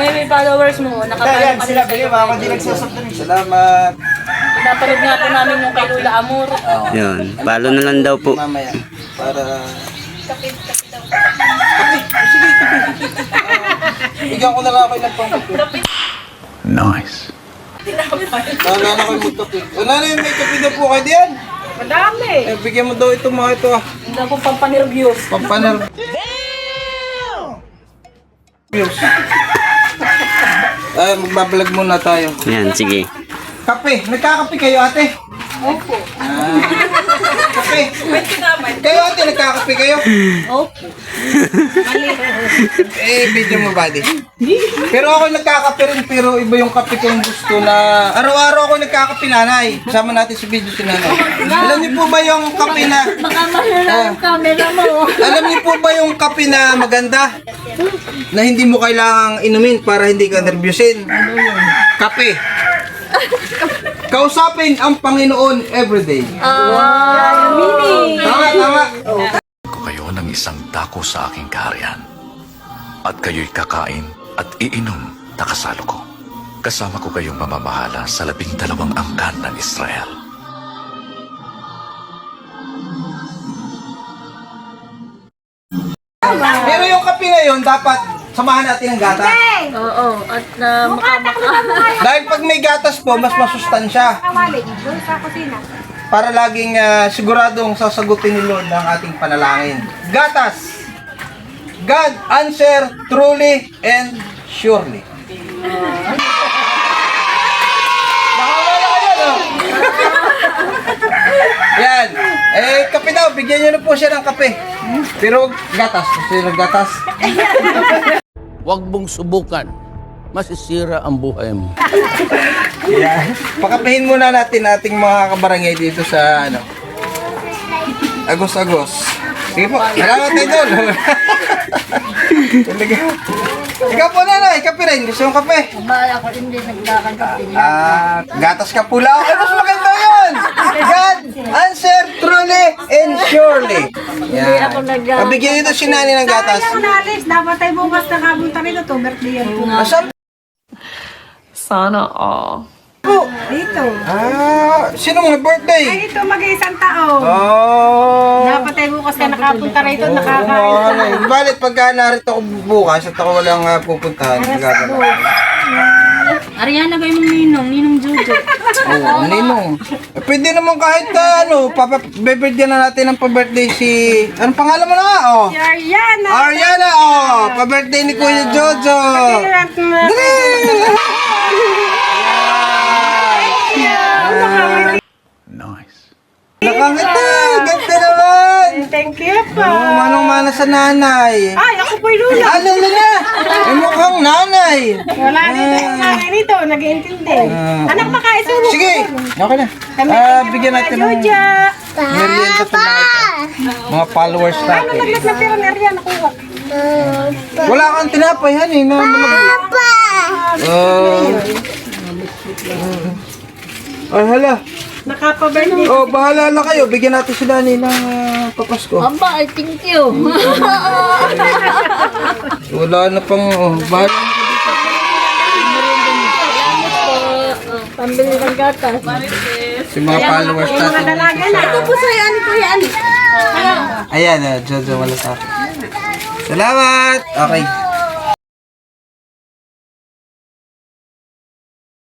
may followers mo. Nakapalo Yan, ka sila rin kayo, sa mga hindi nagsasaktan. Salamat. Pinapanood nga po namin yung kay Lula Amor. Yun, follow na lang daw po. Mamaya, para... Kapit daw. Sige, bigyan ko na lang ako ng pangkape. Nice. Wala na kayo magkape. Wala na yun, may kape na po kayo diyan. Madami. Eh, bigyan mo daw ito mga ito ah. Hindi ako pampanirvyos. Pampaner. Views. Ay, magbablog muna tayo. Yan, sige. Kape, nagkakape kayo ate? Opo. Kape. Kayo ate, nagkakape kayo? Opo. Video mo buddy. Pero ako nagkakape rin, pero iba yung kape kong gusto na araw-araw ako nagkakape nanay. Kasama natin sa video si nanay. Alam niyo po ba yung kape na Baka mahirap ang camera mo. alam niyo po ba yung kape na maganda? Na hindi mo kailangang inumin para hindi ka nervyusin. Kape. Kausapin ang Panginoon everyday. Mini. Tama. Ko kayo ng isang dako sa aking kaharian. At kayo'y kakain at iinom na kasalo ko. Kasama ko kayong mamamahala sa 12 angkan ng Israel. Pero yung kape na yun, dapat samahan natin ng gatas. Oo. At mukha-mukha. Dahil pag may gatas po, mas masustansya. Doon sa kusina. Para laging siguradong sasagutin ni Lord ang ating panalangin. Gatas. God answer truly and surely. Nakawala ka yan, oh. Yan. Kape daw. Bigyan nyo na po siya ng kape. Pero gatas. Gusto nyo ng gatas? Huwag mong subukan. Masisira ang buhay mo. Yan. Pakapehin muna natin ating mga kabarangay dito sa Agos. Sige po. Salamat tayo doon. Ikaw po nanay, kape rin. Gusto mong kape? Bala ko hindi nagkakape. Gatas ka pula. Ay, mas maganda yun! God, answer truly and surely. Yan. Pabigyan nito si nani ng gatas. Ayaw na alis. Dapat tayo bukas nakabunta rito. To birthday yan po. Asan Sana all. po? Dito. Sino mga birthday? Ay, ito mag-iisang taon. Dapat tayo bukas ka nakapunta rito. Nakakain. Balit pagka narito ako bukas at ako walang pupuntahan. Ariana kayo mong ninong Jojo. Oo, ninong. Pwede naman kahit bebirthday na natin ng pa-birthday si... Anong pangalan mo na nga? Oh. Si Ariana. Ariana, pa-birthday ni Kuya Jojo. Dali! Nice. Nakangiti! Ganda naman! Thank you po. Manong-mana sa nanay. Ay, ako po'y lula. Alala na! Mukhang nanay. Wala dito yung nanay nito. Nag-iintindi. Anak, makaisubo. Sige! Okay na. Bigyan natin ng merienda sa mga followers Ano natin. naglas na pera ni Ariana? Nakuha. Wala kang tinapay, honey. Papa! Ay, hala. Nakapa-birthday. Bahala na kayo. Bigyan natin sila ni ng papasko. Aba, I thank you. Wala na pang, bahala na. Pambili ng gatas. Si mga followers Mga natin. dalaga na. Ito po sa'yo. Ano po yan? Ayan, Jojo, wala sa akin. Salamat! Okay.